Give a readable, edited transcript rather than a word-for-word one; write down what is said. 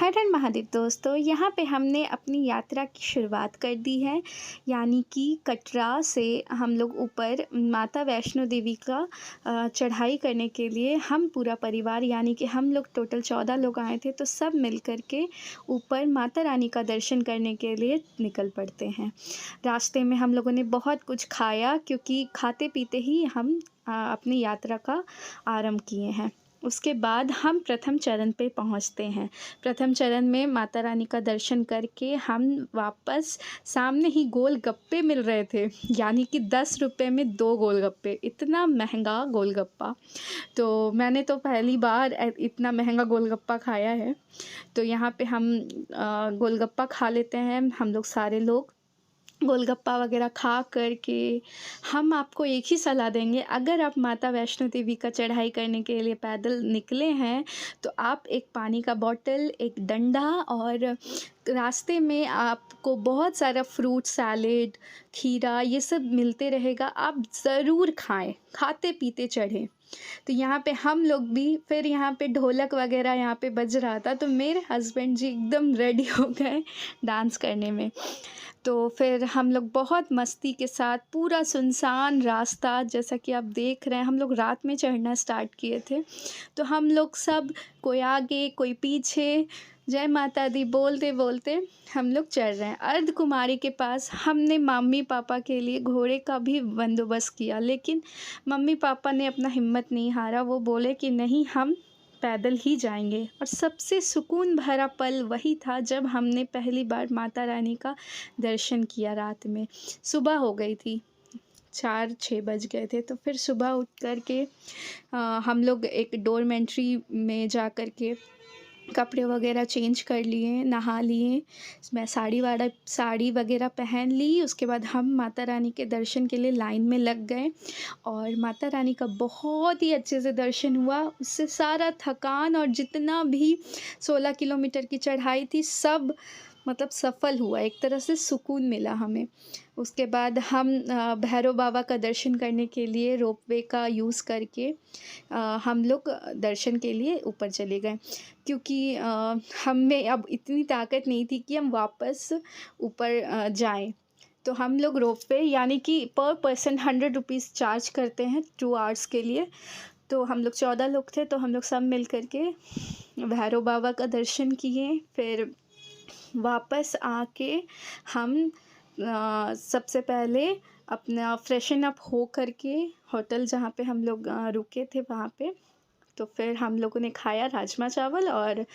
हर हर महादेव दोस्तों, यहाँ पे हमने अपनी यात्रा की शुरुआत कर दी है। यानी कि कटरा से हम लोग ऊपर माता वैष्णो देवी का चढ़ाई करने के लिए हम पूरा परिवार यानी कि हम लोग टोटल 14 लोग आए थे। तो सब मिल कर के ऊपर माता रानी का दर्शन करने के लिए निकल पड़ते हैं। रास्ते में हम लोगों ने बहुत कुछ खाया क्योंकि खाते पीते ही हम अपनी यात्रा का आरंभ किए हैं। उसके बाद हम प्रथम चरण पे पहुंचते हैं। प्रथम चरण में माता रानी का दर्शन करके हम वापस सामने ही गोलगप्पे मिल रहे थे, यानी कि 10 रुपये में 2 गोलगप्पे, इतना महंगा गोलगप्पा। तो मैंने तो पहली बार इतना महंगा गोलगप्पा खाया है। तो यहाँ पे हम गोलगप्पा खा लेते हैं, हम लोग सारे लोग गोलगप्पा वगैरह खा कर के हम आपको एक ही सलाह देंगे, अगर आप माता वैष्णो देवी का चढ़ाई करने के लिए पैदल निकले हैं तो आप एक पानी का बॉटल, एक डंडा और रास्ते में आपको बहुत सारा फ्रूट सैलेड, खीरा ये सब मिलते रहेगा, आप ज़रूर खाएं, खाते पीते चढ़ें। तो यहाँ पे हम लोग भी फिर यहाँ पे ढोलक वगैरह यहाँ पे बज रहा था, तो मेरे हस्बैंड जी एकदम रेडी हो गए डांस करने में। तो फिर हम लोग बहुत मस्ती के साथ पूरा सुनसान रास्ता, जैसा कि आप देख रहे हैं, हम लोग रात में चढ़ना स्टार्ट किए थे। तो हम लोग सब कोई आगे कोई पीछे जय माता दी बोलते बोलते हम लोग चढ़ रहे हैं। अर्धकुमारी के पास हमने मम्मी पापा के लिए घोड़े का भी बंदोबस्त किया, लेकिन मम्मी पापा ने अपना हिम्मत नहीं हारा। वो बोले कि नहीं, हम पैदल ही जाएंगे। और सबसे सुकून भरा पल वही था जब हमने पहली बार माता रानी का दर्शन किया। रात में सुबह हो गई थी, 4-6 बज गए थे। तो फिर सुबह उठ कर के हम लोग एक डोरमेंट्री में जा कर के कपड़े वगैरह चेंज कर लिए, नहा लिए, मैं साड़ी वगैरह पहन ली। उसके बाद हम माता रानी के दर्शन के लिए लाइन में लग गए और माता रानी का बहुत ही अच्छे से दर्शन हुआ। उससे सारा थकान और जितना भी 16 किलोमीटर की चढ़ाई थी सब मतलब सफल हुआ, एक तरह से सुकून मिला हमें। उसके बाद हम भैरव बाबा का दर्शन करने के लिए रोपवे का यूज़ करके हम लोग दर्शन के लिए ऊपर चले गए, क्योंकि हम में अब इतनी ताकत नहीं थी कि हम वापस ऊपर जाएं। तो हम लोग रोपवे यानी कि पर पर्सन 100 रुपीज़ चार्ज करते हैं 2 आवर्स के लिए। तो हम लोग 14 लोग थे, तो हम लोग सब मिल कर के भैरव बाबा का दर्शन किए। फिर वापस आके हम सबसे पहले अपना फ्रेशन अप हो कर के होटल जहाँ पे हम लोग रुके थे वहाँ पे, तो फिर हम लोगों ने खाया राजमा चावल और